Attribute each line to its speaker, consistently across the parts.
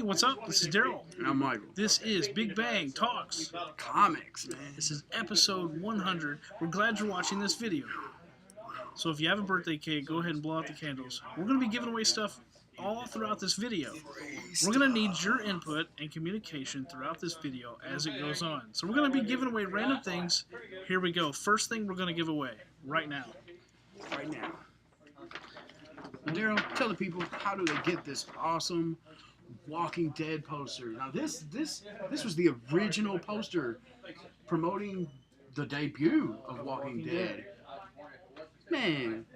Speaker 1: Hey, what's up? This is Daryl.
Speaker 2: And I'm Michael.
Speaker 1: This is Big Bang Talks.
Speaker 2: Comics, man.
Speaker 1: This is episode 100. We're glad you're watching this video. So if you have a birthday cake, go ahead and blow out the candles. We're going to be giving away stuff all throughout this video. We're going to need your input and communication throughout this video as it goes on. So we're going to be giving away random things. Here we go. First thing we're going to give away right now.
Speaker 2: Right now. Now, Daryl, tell the people, how do they get this awesome Walking Dead poster? Now, this was the original poster promoting the debut of Walking Dead. Man.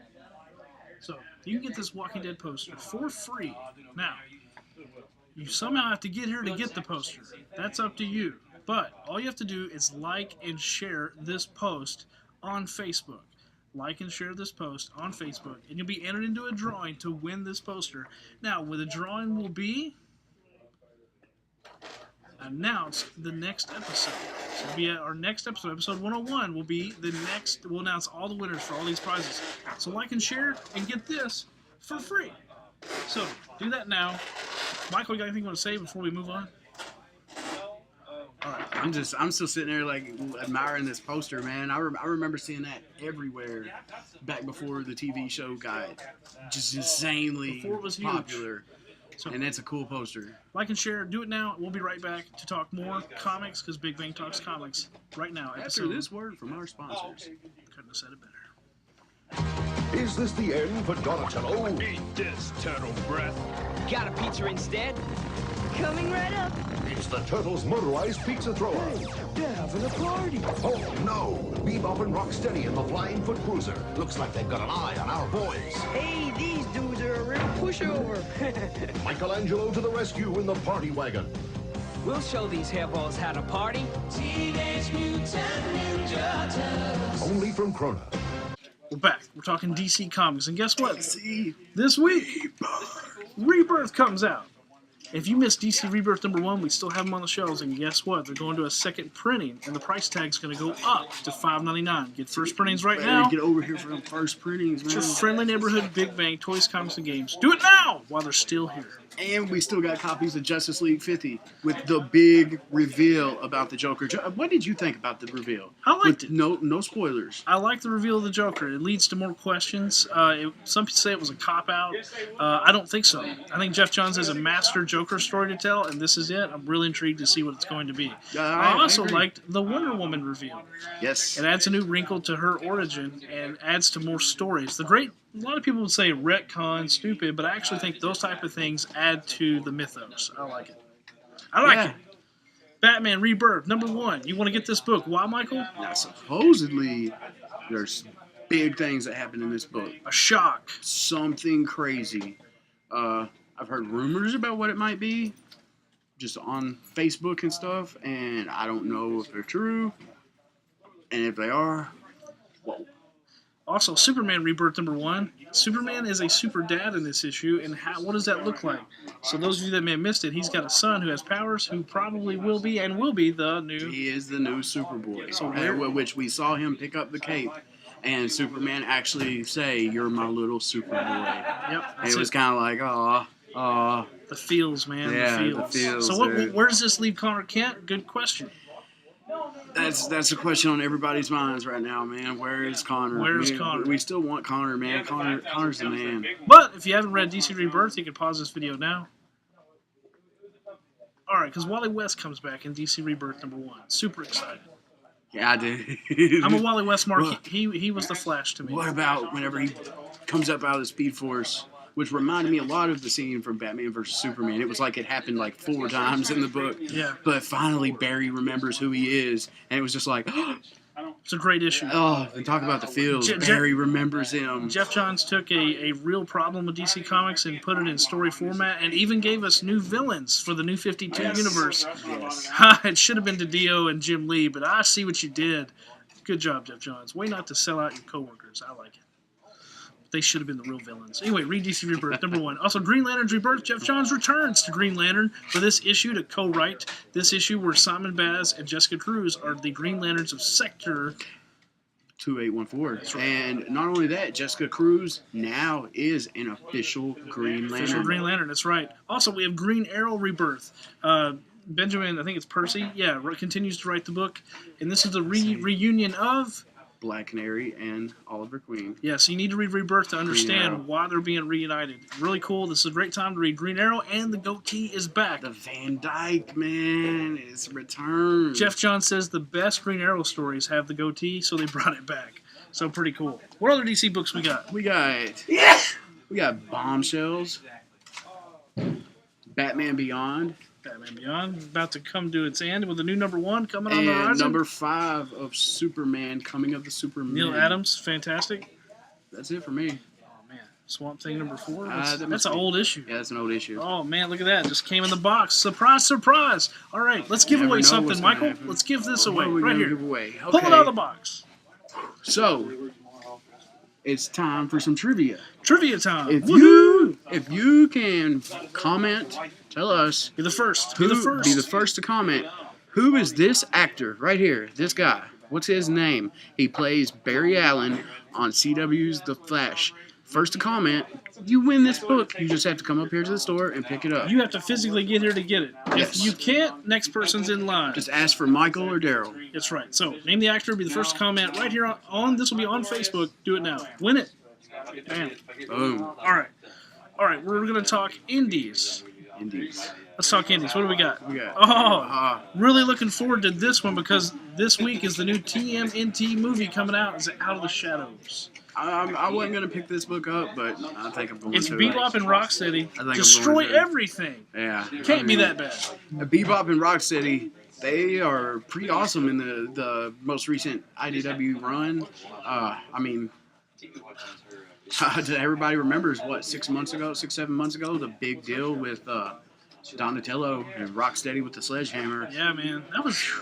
Speaker 1: So, you can get this Walking Dead poster for free. Now, you somehow have to get here to get the poster. That's up to you. But all you have to do is like and share this post on Facebook. Like and share this post on Facebook, and you'll be entered into a drawing to win this poster. Now, where the drawing will be announced the next episode. So it'll be our next episode, episode 101, will be the next. We'll announce all the winners for all these prizes. So like and share and get this for free. So do that now. Michael, you got anything you want to say before we move on?
Speaker 2: I'm still sitting there like admiring this poster, man. I remember seeing that everywhere back before the TV show got just insanely
Speaker 1: Before it was
Speaker 2: popular.
Speaker 1: So,
Speaker 2: and it's a cool poster.
Speaker 1: Like and share, do it now. We'll be right back to talk more comics, because Big Bang talks comics right now.
Speaker 2: After this word from our sponsors.
Speaker 1: Couldn't have said it better.
Speaker 3: Is this the end for Donatello?
Speaker 4: Eat this, turtle breath.
Speaker 5: Got a pizza instead? Coming right up.
Speaker 3: It's the Turtles' motorized pizza thrower.
Speaker 5: They're having a party.
Speaker 3: Oh no! Bebop and Rocksteady in the Flying Foot Cruiser. Looks like they've got an eye on our boys.
Speaker 5: Hey, these dudes are a real pushover.
Speaker 3: Michelangelo to the rescue in the party wagon.
Speaker 5: We'll show these hairballs how to party. Teenage Mutant Ninja Turtles.
Speaker 3: Only from Krona.
Speaker 1: We're back. We're talking DC Comics, and guess what?
Speaker 2: See,
Speaker 1: This week, Rebirth comes out. If you missed DC Rebirth #1, we still have them on the shelves, and guess what? They're going to a second printing, and the price tag's going to go up to $5.99. Get first printings right now.
Speaker 2: Get over here for them first printings,
Speaker 1: It's your
Speaker 2: man.
Speaker 1: friendly neighborhood Big Bang Toys, Comics, and Games. Do it now while they're still here.
Speaker 2: And we still got copies of Justice League 50 with the big reveal about the Joker. What did you think about the reveal?
Speaker 1: I liked it.
Speaker 2: No spoilers.
Speaker 1: I like the reveal of the Joker. It leads to more questions. Some people say it was a cop-out. I don't think so. I think Jeff Johns has a master Joker story to tell, and this is it. I'm really intrigued to see what it's going to be. I also
Speaker 2: agree.
Speaker 1: liked the Wonder Woman reveal.
Speaker 2: Yes.
Speaker 1: It adds a new wrinkle to her origin and adds to more stories. A lot of people would say retcon, stupid, but I actually think those type of things add to the mythos. I like it. I like it. Batman Rebirth #1. You want to get this book? Why, Michael?
Speaker 2: Now, supposedly, there's big things that happen in this book.
Speaker 1: A shock.
Speaker 2: Something crazy. I've heard rumors about what it might be, just on Facebook and stuff, and I don't know if they're true. And if they are, whoa.
Speaker 1: Also, Superman Rebirth #1. Superman is a super dad in this issue, and what does that look like? So those of you that may have missed it, he's got a son who has powers, who probably will be the new...
Speaker 2: He is the new Superboy.
Speaker 1: So
Speaker 2: which we saw him pick up the cape, and Superman actually say, "You're my little Superboy."
Speaker 1: Yep.
Speaker 2: And it was kind of like, aw.
Speaker 1: The feels, man.
Speaker 2: Yeah,
Speaker 1: the
Speaker 2: the
Speaker 1: feels.
Speaker 2: feels,
Speaker 1: So
Speaker 2: dude.
Speaker 1: where does this leave Connor Kent? Good question.
Speaker 2: That's a question on everybody's minds right now, man. Where is Connor?
Speaker 1: Where's Connor?
Speaker 2: We still want Connor, man. Connor's the man.
Speaker 1: But if you haven't read DC Rebirth, you can pause this video now. All right, because Wally West comes back in DC Rebirth #1. Super excited.
Speaker 2: Yeah, I did.
Speaker 1: I'm a Wally West mark.
Speaker 2: Well,
Speaker 1: He was the Flash to me.
Speaker 2: What about whenever he comes up out of the Speed Force, which reminded me a lot of the scene from Batman vs. Superman. It was like it happened like 4 times in the book.
Speaker 1: Yeah.
Speaker 2: But finally Barry remembers who he is, and it was just like,
Speaker 1: It's a great issue.
Speaker 2: oh, and talk about the feels. Barry remembers him.
Speaker 1: Jeff Johns took a real problem with DC Comics and put it in story format, and even gave us new villains for the new 52 universe.
Speaker 2: Yes.
Speaker 1: It should have been DiDio and Jim Lee, but I see what you did. Good job, Jeff Johns. Way not to sell out your coworkers. I like it. They should have been the real villains. Anyway, read DC Rebirth #1. Also, Green Lantern's Rebirth. Jeff Johns returns to Green Lantern for this issue to co-write this issue where Simon Baz and Jessica Cruz are the Green Lanterns of Sector
Speaker 2: 2814. And not only that, Jessica Cruz now is an official Green Lantern.
Speaker 1: Official Green Lantern, that's right. Also, we have Green Arrow Rebirth. Benjamin, I think it's Percy, continues to write the book. And this is the reunion of
Speaker 2: Black Canary and Oliver Queen.
Speaker 1: Yeah, so you need to read Rebirth to understand why they're being reunited. Really cool. This is a great time to read Green Arrow, and the goatee is back.
Speaker 2: The Van Dyke, man, is returned.
Speaker 1: Jeff John says the best Green Arrow stories have the goatee, so they brought it back. So pretty cool. What other DC books we got?
Speaker 2: We got Bombshells, Batman Beyond.
Speaker 1: Batman Beyond is about to come to its end with a new #1 coming on the
Speaker 2: and
Speaker 1: horizon.
Speaker 2: number 5 of Superman, Coming of the Superman.
Speaker 1: Neil Adams, fantastic.
Speaker 2: That's it for me.
Speaker 1: Oh man, Swamp Thing #4.
Speaker 2: That
Speaker 1: That's an old issue.
Speaker 2: Yeah, that's an old issue.
Speaker 1: Oh man, look at that! Just came in the box. Surprise, surprise! All right, let's give
Speaker 2: Never
Speaker 1: away
Speaker 2: know
Speaker 1: something,
Speaker 2: what's gonna
Speaker 1: Michael.
Speaker 2: happen.
Speaker 1: Let's give this away
Speaker 2: What are we
Speaker 1: right
Speaker 2: gonna
Speaker 1: here.
Speaker 2: give away?
Speaker 1: Pull it out of the box.
Speaker 2: So, it's time for some trivia.
Speaker 1: Trivia time.
Speaker 2: If you can comment, tell us.
Speaker 1: Be the first.
Speaker 2: Be the first to comment. Who is this actor right here? This guy. What's his name? He plays Barry Allen on CW's The Flash. First to comment, you win this book. You just have to come up here to the store and pick it up.
Speaker 1: You have to physically get here to get it.
Speaker 2: Yes.
Speaker 1: If you can't, next person's in line.
Speaker 2: Just ask for Michael or Daryl.
Speaker 1: That's right. So, name the actor, be the first to comment right here on this will be on Facebook. Do it now. Win it. Bam.
Speaker 2: Boom.
Speaker 1: All right, we're going to talk indies.
Speaker 2: Indies.
Speaker 1: Let's talk indies. What do we got?
Speaker 2: We got.
Speaker 1: Oh, really looking forward to this one because this week is the new TMNT movie coming out. It's Out of the Shadows.
Speaker 2: I wasn't going to pick this book up, but I think I'm going
Speaker 1: It's
Speaker 2: to.
Speaker 1: Bebop and Rocksteady.
Speaker 2: I'm
Speaker 1: Destroy
Speaker 2: going to.
Speaker 1: everything.
Speaker 2: Yeah.
Speaker 1: Can't be that bad.
Speaker 2: Bebop and Rocksteady, they are pretty awesome in the most recent IDW run. Everybody remembers, 6, 7 months ago, the big deal with Donatello and Rocksteady with the sledgehammer.
Speaker 1: Yeah, man.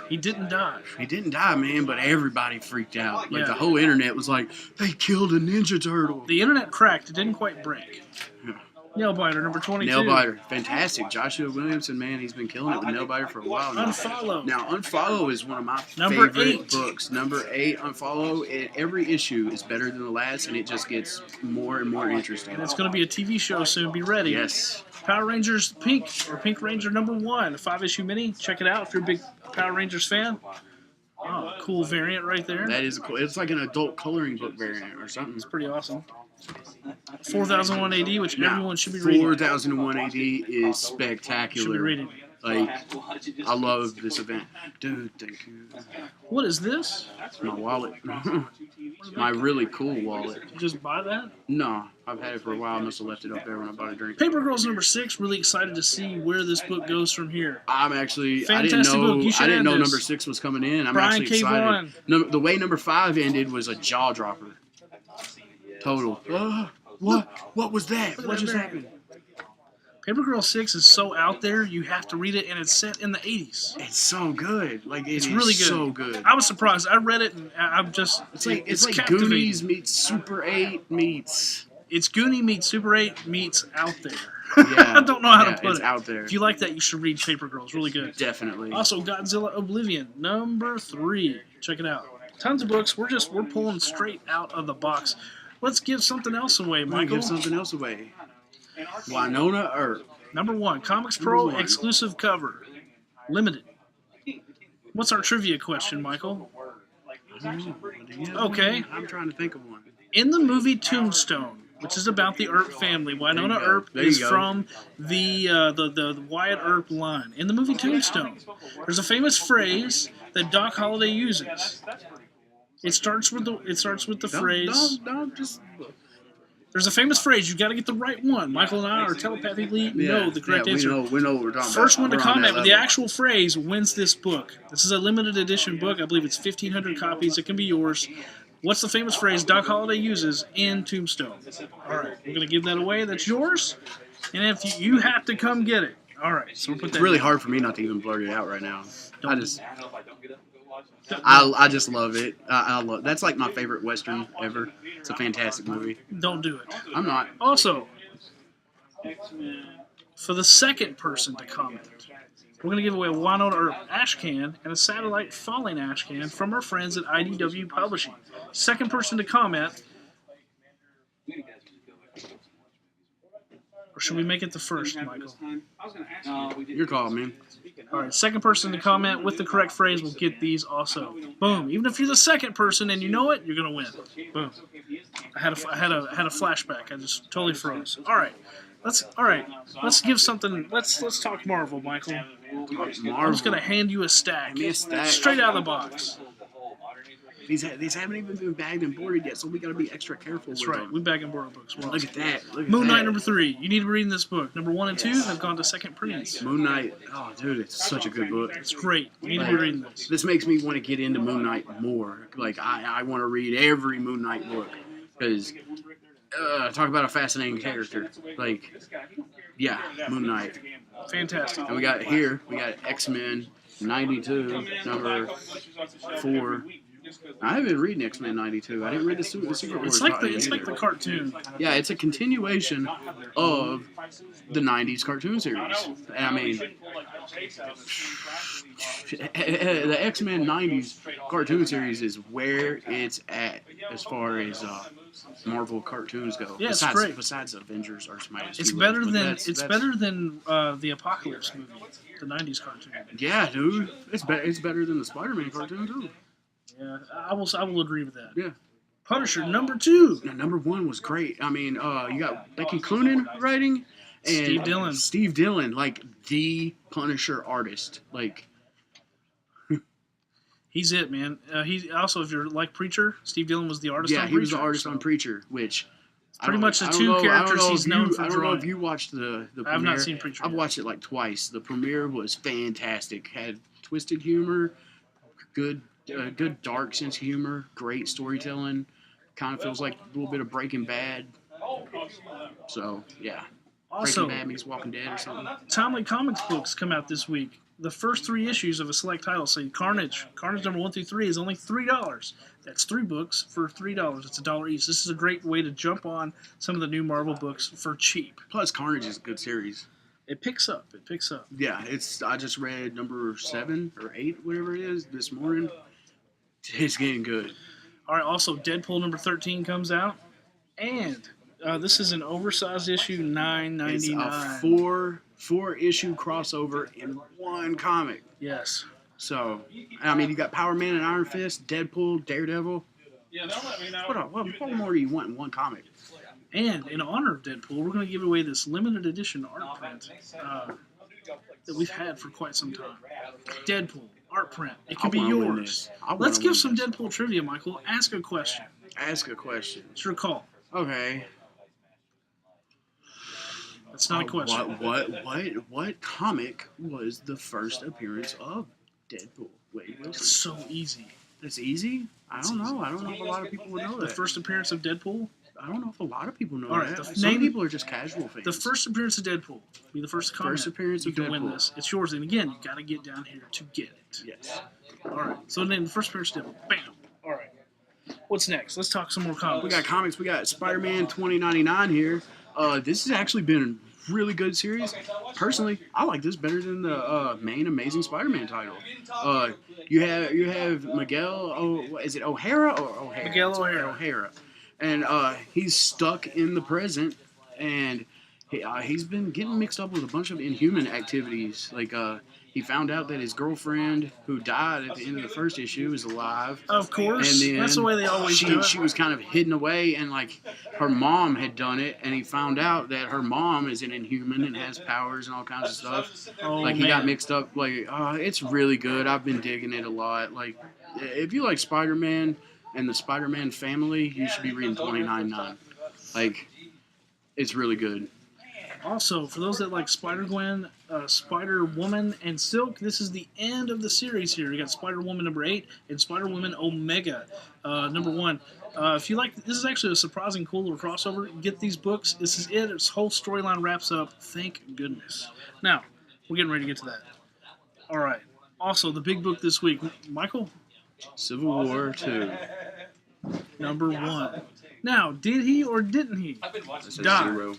Speaker 1: He didn't die.
Speaker 2: He didn't die, man, but everybody freaked out. Like,
Speaker 1: Yeah.
Speaker 2: the whole internet was like, they killed a Ninja Turtle.
Speaker 1: The internet cracked. It didn't quite break.
Speaker 2: Yeah.
Speaker 1: Nailbiter, #22.
Speaker 2: Nailbiter, fantastic. Joshua Williamson, man, he's been killing it with Nailbiter for a while now.
Speaker 1: Unfollow.
Speaker 2: Now, Unfollow is one of my
Speaker 1: Number
Speaker 2: favorite
Speaker 1: 8.
Speaker 2: books. Number 8, Unfollow. Every issue is better than the last, and it just gets more and more interesting.
Speaker 1: And it's going to be a TV show soon. Be ready.
Speaker 2: Yes.
Speaker 1: Power Rangers Pink, or Pink Ranger #1, a 5-issue mini. Check it out if you're a big Power Rangers fan. Oh, cool variant right there.
Speaker 2: That is cool. It's like an adult coloring book variant or something.
Speaker 1: It's pretty awesome. 4001 AD, which
Speaker 2: Now,
Speaker 1: everyone should be reading.
Speaker 2: 4001 AD is spectacular.
Speaker 1: Should be reading.
Speaker 2: Like, I love this event. Dude, thank you.
Speaker 1: What is this?
Speaker 2: My wallet. My really cool wallet.
Speaker 1: Did you just buy that?
Speaker 2: No, I've had it for a while. I must have left it up there when I bought a drink.
Speaker 1: Paper Girls #6. Really excited to see where this book goes from here.
Speaker 2: I'm actually.
Speaker 1: Fantastic book. You should
Speaker 2: I didn't
Speaker 1: have
Speaker 2: know
Speaker 1: this.
Speaker 2: number 6 was coming in. I'm
Speaker 1: Brian
Speaker 2: actually
Speaker 1: K.
Speaker 2: excited.
Speaker 1: Vaughan.
Speaker 2: No, the way number 5 ended was a jaw dropper. Total. What was that? What just happened?
Speaker 1: Paper Girl 6 is so out there, you have to read it, and it's set in the 80s.
Speaker 2: It's so good. Like
Speaker 1: It's
Speaker 2: is
Speaker 1: really good.
Speaker 2: So good.
Speaker 1: I was surprised. I read it, and I'm just.
Speaker 2: It's like
Speaker 1: captivating.
Speaker 2: Goonies meets Super 8 meets.
Speaker 1: It's Goonie meets Super 8 meets Out There.
Speaker 2: Yeah,
Speaker 1: I don't know how to put
Speaker 2: it's
Speaker 1: it.
Speaker 2: out there.
Speaker 1: If you like that, you should read Paper Girls. Really good.
Speaker 2: Definitely.
Speaker 1: Also, Godzilla Oblivion #3. Check it out. Tons of books. We're pulling straight out of the box. Let's give something else away,
Speaker 2: I'm gonna
Speaker 1: Michael.
Speaker 2: give something else away. Winona Earp.
Speaker 1: #1, Comics
Speaker 2: Number
Speaker 1: Pro
Speaker 2: 1.
Speaker 1: exclusive cover, limited. What's our trivia question, Michael? Okay.
Speaker 2: I'm trying to think of one.
Speaker 1: In the movie Tombstone, which is about the Earp family, Winona
Speaker 2: There you go.
Speaker 1: Earp
Speaker 2: There you
Speaker 1: is
Speaker 2: go.
Speaker 1: from the Wyatt Earp line. In the movie Tombstone, there's a famous phrase that Doc Holliday uses. It starts with the phrase.
Speaker 2: Don't just.
Speaker 1: There's a famous phrase. You got to get the right one. Michael and I are telepathically know the correct answer.
Speaker 2: We know what we're talking
Speaker 1: First
Speaker 2: about.
Speaker 1: one to
Speaker 2: We're on
Speaker 1: comment
Speaker 2: that
Speaker 1: with the
Speaker 2: level.
Speaker 1: actual phrase wins this book. This is a limited edition book. I believe it's 1,500 copies. It can be yours. What's the famous phrase Doc Holliday uses in Tombstone? All right, we're going to give that away. That's yours. And if you have to come get it. All right, so we'll put that
Speaker 2: It's really
Speaker 1: down.
Speaker 2: hard for me not to even blurt it out right now. I just love it. I love. That's like my favorite Western ever. It's a fantastic movie.
Speaker 1: Don't do it.
Speaker 2: I'm not.
Speaker 1: Also, for the second person to comment, We're going to give away a Winona or ash can and a satellite falling ash can from our friends at IDW Publishing. Second person to comment. Or should we make it the first, Michael?
Speaker 2: Your call, man.
Speaker 1: All right, second person to comment with the correct phrase will get these also. Boom. Even if you're the second person and you know it, you're going to win. Boom. I had a flashback. I just totally froze. All right. Let's give something. Let's talk Marvel, Michael.
Speaker 2: Marvel.
Speaker 1: I'm just gonna hand you a stack, straight out of the box.
Speaker 2: These haven't even been bagged and boarded yet, so we gotta be extra careful.
Speaker 1: That's
Speaker 2: with
Speaker 1: right.
Speaker 2: them.
Speaker 1: We bag and board books.
Speaker 2: Look at that.
Speaker 1: Moon Knight number 3. You need to be reading this book. Number 1 and 2 have gone to second prints.
Speaker 2: Moon Knight. Oh, dude, it's such a good book.
Speaker 1: It's great. You need to be reading this.
Speaker 2: This makes me want to get into Moon Knight more. Like I want to read every Moon Knight book because talk about a fascinating character. Like, yeah, Moon Knight.
Speaker 1: Fantastic.
Speaker 2: And we got X-Men 92 number 4. I haven't read X-Men 92. I didn't read the Secret Wars.
Speaker 1: It's like the cartoon.
Speaker 2: Yeah, it's a continuation of the 90s cartoon series. And I mean, the X-Men 90s cartoon series is where it's at as far as Marvel cartoons go.
Speaker 1: Yeah, it's great.
Speaker 2: Besides Avengers or Smite.
Speaker 1: It's better than the Apocalypse movie, the 90s cartoon.
Speaker 2: Yeah, dude. It's better than the Spider-Man cartoon too.
Speaker 1: Yeah, I will agree with that.
Speaker 2: Yeah.
Speaker 1: Punisher number 2.
Speaker 2: Now, number 1 was great. I mean, you got Becky Cloonan writing and Steve Dillon, like the Punisher artist. Like,
Speaker 1: he's it, man. He also, if you're like Preacher, Steve Dillon was the artist.
Speaker 2: Yeah,
Speaker 1: on
Speaker 2: he was the artist on
Speaker 1: Preacher,
Speaker 2: Preacher, which
Speaker 1: pretty much the two characters he's known for
Speaker 2: I don't know
Speaker 1: drawing.
Speaker 2: if you watched the premiere.
Speaker 1: I've not seen Preacher.
Speaker 2: I've watched it like twice. The premiere was fantastic. Had twisted humor, good dark sense of humor, great storytelling. Kind of feels like a little bit of Breaking Bad. So yeah,
Speaker 1: Also,
Speaker 2: Breaking Bad meets Walking Dead or something.
Speaker 1: Timely Comics books come out this week. The first 3 issues of a select title say Carnage. Carnage number 1 through 3 is only $3. That's 3 books for $3. It's $1 each. This is a great way to jump on some of the new Marvel books for cheap.
Speaker 2: Plus, Carnage is a good series.
Speaker 1: It picks up.
Speaker 2: Yeah, I just read number 7 or 8, whatever it is, this morning. It's getting good.
Speaker 1: All right, also, Deadpool number 13 comes out. And this is an oversized issue, $9.99.
Speaker 2: It's a four-issue crossover in one comic.
Speaker 1: Yes.
Speaker 2: So, I mean, you got Power Man and Iron Fist, Deadpool, Daredevil.
Speaker 4: Yeah, don't let me know.
Speaker 2: What more do you want in one comic?
Speaker 1: And in honor of Deadpool, we're going to give away this limited edition art print that we've had for quite some time. Deadpool. Art print. It can be yours. Let's give some Deadpool trivia, Michael. Ask a question.
Speaker 2: Ask a question.
Speaker 1: It's your call.
Speaker 2: Okay.
Speaker 1: That's not a question.
Speaker 2: What comic was the first appearance of Deadpool? Wait,
Speaker 1: It's so easy.
Speaker 2: It's easy? I don't know. I don't know if a lot of people would know
Speaker 1: The
Speaker 2: that.
Speaker 1: first appearance of Deadpool?
Speaker 2: I don't know if a lot of people know
Speaker 1: All right,
Speaker 2: that.
Speaker 1: the
Speaker 2: Some
Speaker 1: name-
Speaker 2: people are just casual fans.
Speaker 1: The first appearance of Deadpool. Be the first comment.
Speaker 2: First appearance
Speaker 1: you
Speaker 2: of
Speaker 1: can win
Speaker 2: Deadpool.
Speaker 1: this. It's yours. And again, you got to get down here to get it.
Speaker 2: Yes.
Speaker 1: All right. So then the first appearance of Deadpool. Bam. All right. What's next? Let's talk some more comics.
Speaker 2: We got comics. We got Spider-Man 2099 here. This has actually been a really good series. Personally, I like this better than the main Amazing Spider-Man title. You have Miguel. Is it O'Hara or O'Hara?
Speaker 1: Miguel O'Hara.
Speaker 2: O'Hara, and he's stuck in the present, and he's been getting mixed up with a bunch of inhuman activities. Like he found out that his girlfriend, who died at the end of the first issue, is alive.
Speaker 1: Of course.
Speaker 2: And then
Speaker 1: That's the way they always do it.
Speaker 2: She was kind of hidden away, and like her mom had done it, and he found out that her mom is an inhuman and has powers and all kinds of stuff.
Speaker 1: Oh,
Speaker 2: Like he
Speaker 1: man.
Speaker 2: got mixed up. Like it's really good. I've been digging it a lot. Like if you like Spider-Man and the Spider-Man family, you should be reading 29.9. Like it's really good.
Speaker 1: Also, for those that like Spider-Gwen, Spider-Woman, and Silk, this is the end of the series here. You got Spider-Woman number 8 and Spider-Woman Omega number 1. If you like, this is actually a surprising, cool little crossover. Get these books. This is it. Its whole storyline wraps up. Thank goodness. Now, we're getting ready to get to that. All right. Also, the big book this week, Michael,
Speaker 2: Civil War 2.
Speaker 1: number 1. Now, did he or didn't he?
Speaker 2: This is
Speaker 1: Die.
Speaker 2: 0.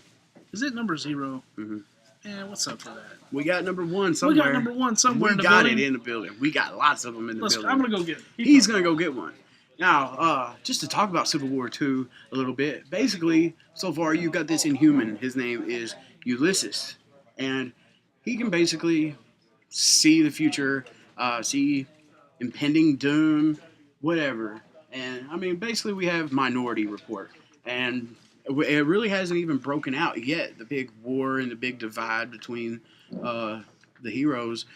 Speaker 1: Is it number 0?
Speaker 2: Mhm.
Speaker 1: what's up for that?
Speaker 2: We got number one
Speaker 1: We
Speaker 2: somewhere.
Speaker 1: got number one somewhere in the
Speaker 2: We got
Speaker 1: building.
Speaker 2: it in the building. We got lots of them in the
Speaker 1: Let's,
Speaker 2: building.
Speaker 1: I'm gonna go get it.
Speaker 2: He's going to go get one. Now, just to talk about Civil War II a little bit, basically, so far you've got this Inhuman. His name is Ulysses. And he can basically see the future, see impending doom, whatever. And, I mean, basically we have Minority Report. And it really hasn't even broken out yet, the big war and the big divide between the heroes.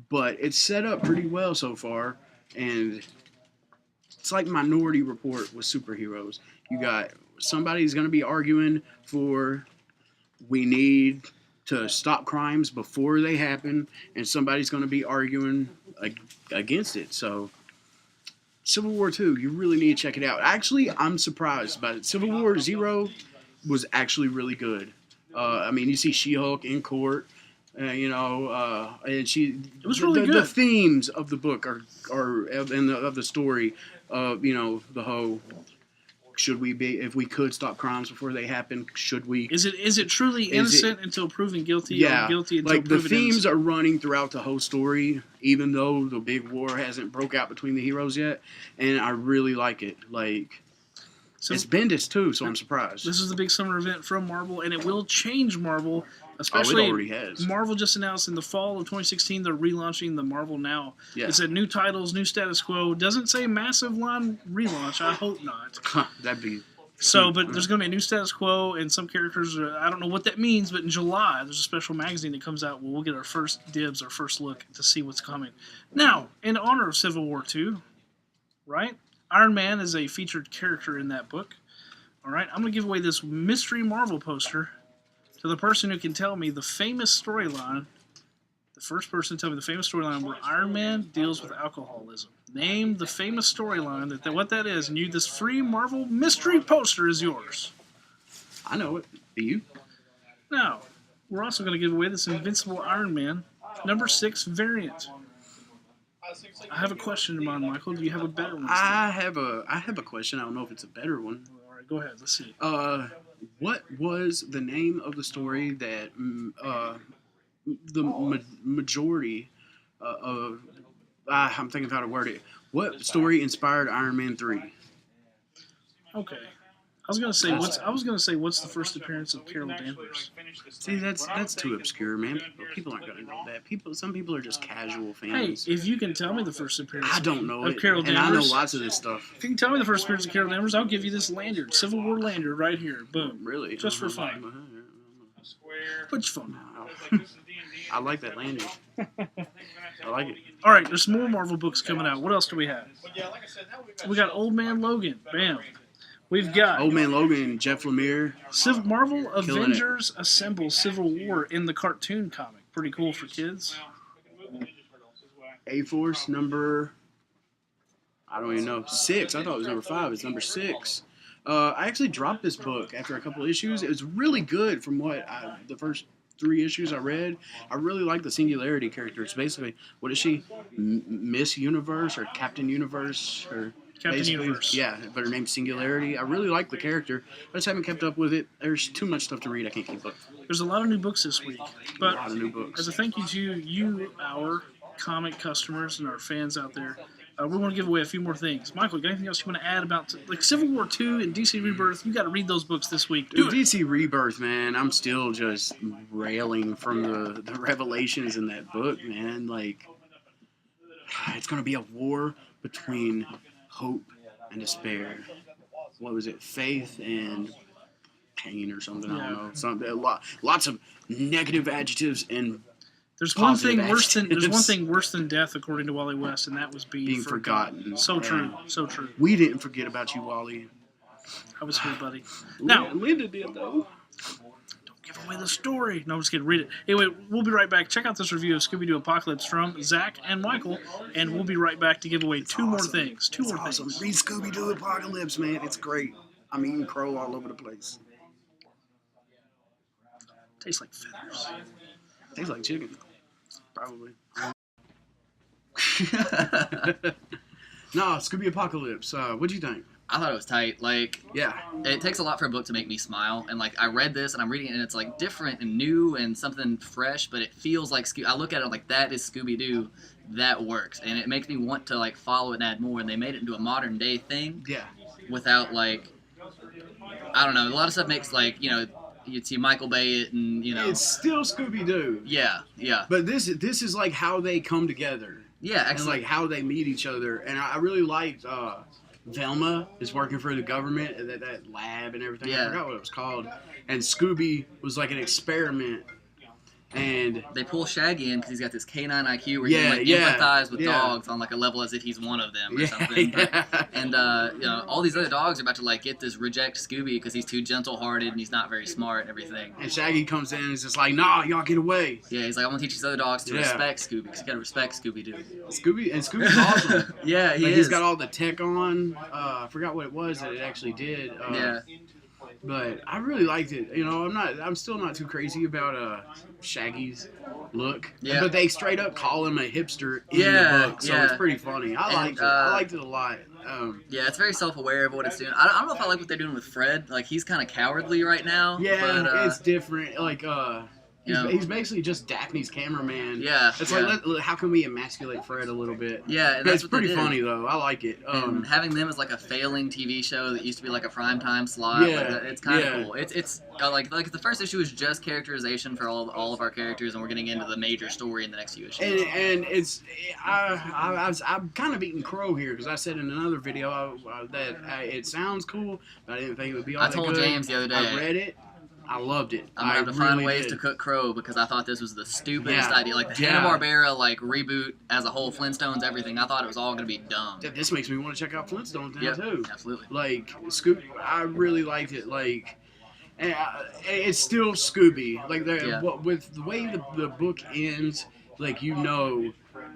Speaker 2: But it's set up pretty well so far. And it's like Minority Report with superheroes. You got somebody's going to be arguing for we need to stop crimes before they happen, and somebody's going to be arguing against it. So, Civil War II, you really need to check it out. Actually, I'm surprised by it. Civil War Zero was actually really good. I mean, you see She-Hulk in court. And she. It
Speaker 1: was really good.
Speaker 2: The themes of the book are of the story. The whole. Should we be, if we could stop crimes before they happen? Should we?
Speaker 1: Is it truly innocent until proven guilty?
Speaker 2: Yeah,
Speaker 1: or guilty until
Speaker 2: like the
Speaker 1: proven
Speaker 2: themes
Speaker 1: innocent?
Speaker 2: are running throughout the whole story, even though the big war hasn't broke out between the heroes yet. And I really like it. Like.
Speaker 1: So,
Speaker 2: it's Bendis too, so I'm surprised.
Speaker 1: This is the big summer event from Marvel, and it will change Marvel.
Speaker 2: It
Speaker 1: Especially,
Speaker 2: already has.
Speaker 1: Marvel just announced in the fall of 2016 they're relaunching the Marvel Now.
Speaker 2: Yeah.
Speaker 1: It said new titles, new status quo. Doesn't say massive line relaunch. I hope not.
Speaker 2: That'd be.
Speaker 1: So, but there's going to be a new status quo, and some characters, I don't know what that means, but in July, there's a special magazine that comes out where we'll get our first dibs, our first look to see what's coming. Now, in honor of Civil War II, right? Iron Man is a featured character in that book. All right, I'm going to give away this mystery Marvel poster to the person who can tell me the famous storyline, the first person to tell me the famous storyline where Iron Man deals with alcoholism. Name the famous storyline, what that is, and this free Marvel mystery poster is yours.
Speaker 2: I know it. Do you?
Speaker 1: Now, we're also going to give away this Invincible Iron Man number 6 variant. I have a question in mind, Michael. Do you have a better one?
Speaker 2: I have a question. I don't know if it's a better one.
Speaker 1: All right, go ahead. Let's see.
Speaker 2: What was the name of the story that the majority of I'm thinking of how to word it. What story inspired Iron Man 3?
Speaker 1: Okay. I was gonna say what's the first appearance of Carol Danvers?
Speaker 2: See, that's too obscure, man. People aren't gonna know that. Some people are just casual
Speaker 1: Hey,
Speaker 2: fans.
Speaker 1: if you can tell me the first appearance
Speaker 2: I don't know
Speaker 1: of
Speaker 2: it,
Speaker 1: Carol
Speaker 2: and
Speaker 1: Danvers,
Speaker 2: I know lots of this stuff.
Speaker 1: if you can tell me the first appearance of Carol Danvers, I'll give you this lanyard, Civil War lanyard, right here. Boom.
Speaker 2: Really?
Speaker 1: Just for fun. What's fun?
Speaker 2: I like that lanyard. I like it.
Speaker 1: All right, there's more Marvel books coming out. What else do we have? We got Old Man Logan. Bam. We've got
Speaker 2: Old Man Logan and Jeff Lemire.
Speaker 1: Marvel
Speaker 2: Killing
Speaker 1: Avengers Assemble Civil War in the cartoon comic. Pretty cool for kids.
Speaker 2: A-Force number, I don't even know, 6. I thought it was number 5. It's number 6. I actually dropped this book after a couple issues. It was really good from the first 3 issues I read. I really like the Singularity character. It's basically, what is she? Miss Universe or Captain Universe? Or
Speaker 1: Captain Universe.
Speaker 2: Yeah, but her name's Singularity. I really like the character. I just haven't kept up with it. There's too much stuff to read. I can't keep up.
Speaker 1: There's a lot of new books this week. But
Speaker 2: A lot of new books.
Speaker 1: as a thank you to you, our comic customers and our fans out there, we want to give away a few more things. Michael, you got anything else you want to add about like Civil War II and DC Rebirth? You got to read those books this week. Do it.
Speaker 2: DC Rebirth, man. I'm still just railing from the revelations in that book, man. Like, it's going to be a war between hope and despair. What was it? Faith and pain or something. I don't know. Something. Lots of negative adjectives and
Speaker 1: There's one thing
Speaker 2: adjectives.
Speaker 1: worse than death, according to Wally West, and that was being
Speaker 2: forgotten.
Speaker 1: So true.
Speaker 2: Yeah.
Speaker 1: So true.
Speaker 2: We didn't forget about you, Wally.
Speaker 1: I was here, buddy. Now,
Speaker 2: Linda did, though.
Speaker 1: don't give away the story. No, I'm just kidding. Read it. Anyway, we'll be right back. Check out this review of Scooby-Doo Apocalypse from Zach and Michael, and we'll be right back to give away two more things. Two more things.
Speaker 2: Read Scooby-Doo Apocalypse, man. It's great. I'm eating crow all over the place.
Speaker 1: Tastes like feathers.
Speaker 2: Tastes like chicken. Probably. No, Scooby Apocalypse. What'd you think?
Speaker 6: I thought it was tight. Like,
Speaker 2: Yeah.
Speaker 6: it takes a lot for a book to make me smile. And, like, I read this, and I'm reading it, and it's, like, different and new and something fresh, but it feels like I look at it like, that is Scooby-Doo. That works. And it makes me want to, like, follow it and add more. And they made it into a modern-day thing.
Speaker 2: Yeah.
Speaker 6: Without, like, I don't know. A lot of stuff makes, like, you know, you'd see Michael Bay it and, you know.
Speaker 2: It's still Scooby-Doo.
Speaker 6: Yeah, yeah.
Speaker 2: But this is like how they come together.
Speaker 6: Yeah,
Speaker 2: and like how they meet each other. And I really liked Velma is working for the government at that lab and everything.
Speaker 6: Yeah.
Speaker 2: I forgot what it was called. And Scooby was like an experiment. And
Speaker 6: they pull Shaggy in because he's got this canine IQ where he
Speaker 2: Yeah,
Speaker 6: can like
Speaker 2: yeah,
Speaker 6: empathize with
Speaker 2: yeah.
Speaker 6: dogs on like a level as if he's one of them or
Speaker 2: Yeah,
Speaker 6: something.
Speaker 2: yeah.
Speaker 6: And you know, all these other dogs are about to like get this reject Scooby because he's too gentle-hearted and he's not very smart and everything.
Speaker 2: And Shaggy comes in and is just like, nah, y'all get away.
Speaker 6: Yeah, he's like, I'm gonna teach these other dogs to
Speaker 2: Yeah.
Speaker 6: respect Scooby because you gotta respect Scooby-Doo.
Speaker 2: Scooby's awesome.
Speaker 6: Yeah, he
Speaker 2: Like
Speaker 6: is.
Speaker 2: he's got all the tech on. I forgot what it was that it actually did.
Speaker 6: Yeah.
Speaker 2: But I really liked it. You know, I'm still not too crazy about Shaggy's look.
Speaker 6: Yeah.
Speaker 2: But they straight up call him a hipster in
Speaker 6: Yeah,
Speaker 2: the book, so
Speaker 6: yeah.
Speaker 2: it's pretty funny. I liked it. I liked it a lot.
Speaker 6: Yeah, it's very self-aware of what it's doing. I don't know if I like what they're doing with Fred. Like, he's kind of cowardly right now.
Speaker 2: Yeah,
Speaker 6: but,
Speaker 2: it's different. Like,
Speaker 6: you know.
Speaker 2: he's basically just Daphne's cameraman.
Speaker 6: Yeah,
Speaker 2: It's
Speaker 6: yeah.
Speaker 2: like, how can we emasculate Fred a little bit?
Speaker 6: Yeah, and
Speaker 2: But
Speaker 6: that's
Speaker 2: it's
Speaker 6: what they
Speaker 2: pretty
Speaker 6: did.
Speaker 2: funny though. I like it.
Speaker 6: And having them as like a failing TV show that used to be like a primetime slot,
Speaker 2: Yeah,
Speaker 6: like, it's kind of
Speaker 2: yeah.
Speaker 6: cool. It's like the first issue is just characterization for all of our characters, and we're getting into the major story in the next few issues.
Speaker 2: And it's I'm kind of eating crow here because I said in another video that it sounds cool, but I didn't think it would be all
Speaker 6: I
Speaker 2: that
Speaker 6: told
Speaker 2: good.
Speaker 6: James the other day.
Speaker 2: I read it. I loved it.
Speaker 6: I'm gonna have to find
Speaker 2: really
Speaker 6: ways
Speaker 2: did.
Speaker 6: to cook crow because I thought this was the stupidest
Speaker 2: Yeah.
Speaker 6: idea. Like the
Speaker 2: Yeah.
Speaker 6: Hanna-Barbera like reboot as a whole, Flintstones, everything. I thought it was all gonna be dumb.
Speaker 2: This makes me want to check out Flintstones now
Speaker 6: Yeah,
Speaker 2: too.
Speaker 6: absolutely.
Speaker 2: Like Scooby, I really liked it. Like, and it's still Scooby. Like
Speaker 6: Yeah.
Speaker 2: with the way the book ends, like you know,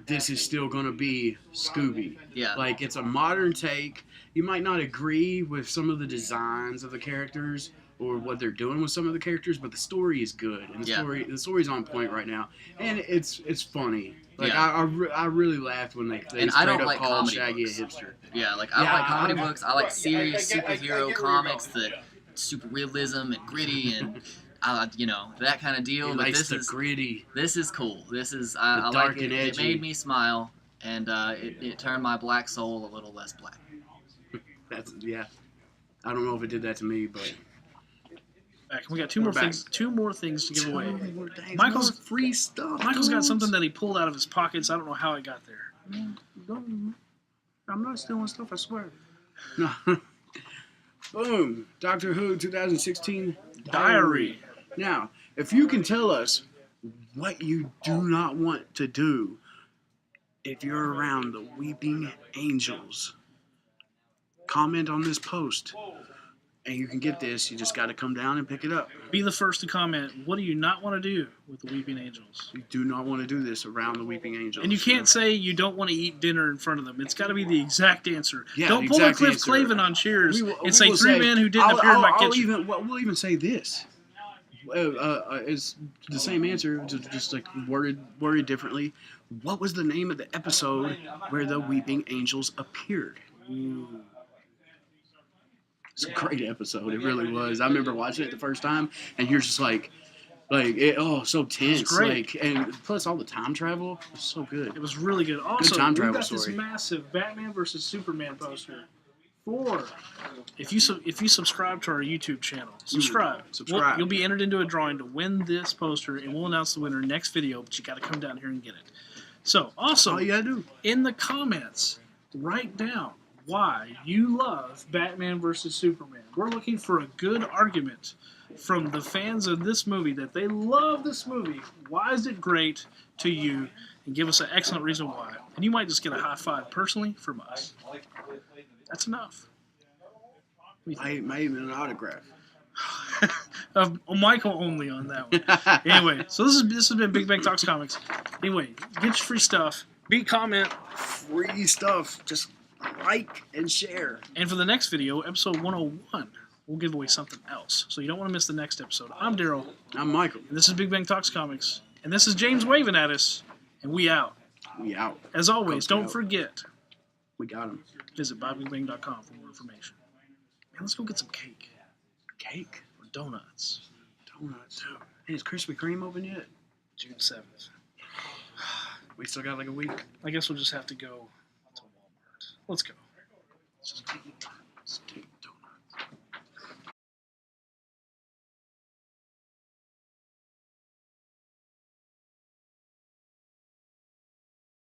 Speaker 2: this is still gonna be Scooby.
Speaker 6: Yeah.
Speaker 2: Like it's a modern take. You might not agree with some of the designs of the characters or what they're doing with some of the characters, but the story is good, and the story's on point right now, and it's funny. Like
Speaker 6: Yeah.
Speaker 2: I really laughed when they
Speaker 6: And
Speaker 2: straight
Speaker 6: I don't
Speaker 2: up
Speaker 6: like
Speaker 2: called
Speaker 6: comedy
Speaker 2: Shaggy
Speaker 6: books.
Speaker 2: a hipster.
Speaker 6: Yeah, like I
Speaker 2: Yeah,
Speaker 6: like comedy
Speaker 2: I'm-
Speaker 6: books. I like serious superhero comics that super realism and gritty and you know, that kind of deal.
Speaker 2: He
Speaker 6: But
Speaker 2: likes
Speaker 6: this
Speaker 2: the
Speaker 6: is
Speaker 2: gritty.
Speaker 6: this is cool. This is I
Speaker 2: dark
Speaker 6: like it.
Speaker 2: and
Speaker 6: It
Speaker 2: edgy.
Speaker 6: made me smile, and it turned my black soul a little less black.
Speaker 2: That's I don't know if it did that to me, but
Speaker 1: Back. We got two more
Speaker 2: back.
Speaker 1: things. Two more things to give away.
Speaker 2: Michael's
Speaker 1: Michael's-
Speaker 2: free stuff.
Speaker 1: Michael's got
Speaker 2: dudes.
Speaker 1: something that he pulled out of his pockets. I don't know how it got there.
Speaker 2: I'm not stealing stuff. I swear. No. Boom. Doctor Who 2016
Speaker 1: Diary.
Speaker 2: Now, if you can tell us what you do not want to do if you're around the Weeping Angels, comment on this post. And you can get this. You just got to come down and pick it up.
Speaker 1: Be the first to comment. What do you not want to do with the Weeping Angels?
Speaker 2: You do not want to do this around the Weeping Angels.
Speaker 1: And you can't say you don't want to eat dinner in front of them. It's got to be the exact answer.
Speaker 2: Yeah,
Speaker 1: Don't
Speaker 2: the
Speaker 1: pull a
Speaker 2: exact
Speaker 1: Cliff
Speaker 2: answer.
Speaker 1: Clavin on Cheers
Speaker 2: We
Speaker 1: and say
Speaker 2: will
Speaker 1: three men who didn't appear in my kitchen.
Speaker 2: We'll even say this. It's the same answer, just like worded differently. What was the name of the episode where the Weeping Angels appeared? It's a great episode. It really was. I remember watching it the first time, and you're just like so tense.
Speaker 1: great.
Speaker 2: Like, and plus all the time travel was so good.
Speaker 1: It was really good. Also,
Speaker 2: time
Speaker 1: we've
Speaker 2: travel
Speaker 1: got this
Speaker 2: story.
Speaker 1: massive Batman versus Superman poster. If you subscribe to our YouTube channel, subscribe.
Speaker 2: Subscribe.
Speaker 1: You'll be entered into a drawing to win this poster, and we'll announce the winner next video. But you got to come down here and get it. So, also,
Speaker 2: All you gotta do.
Speaker 1: in the comments, write down why you love Batman versus Superman. We're looking for a good argument from the fans of this movie that they love this movie. Why is it great to you? And give us an excellent reason why. And you might just get a high five personally from us. That's enough.
Speaker 2: Might even an autograph.
Speaker 1: Michael only on that one. Anyway, so this has been Big Bang Talks Comics. Anyway, get your free stuff. Comment.
Speaker 2: Free stuff. Just like and share.
Speaker 1: And for the next video, episode 101, we'll give away something else. So you don't want to miss the next episode. I'm Daryl,
Speaker 2: I'm Michael.
Speaker 1: and this is Big Bang Talks Comics. And this is James waving at us, and we out.
Speaker 2: We out.
Speaker 1: As always,
Speaker 2: Go
Speaker 1: don't
Speaker 2: out.
Speaker 1: forget,
Speaker 2: We got him.
Speaker 1: visit bobbigbang.com for more information. And let's go get some cake.
Speaker 2: Cake,
Speaker 1: Or donuts.
Speaker 2: donuts. Hey, is Krispy Kreme open yet?
Speaker 1: June 7th.
Speaker 2: We still got like a week.
Speaker 1: I guess we'll just have to go to Walmart. Let's go. Let's just go.
Speaker 2: Let's do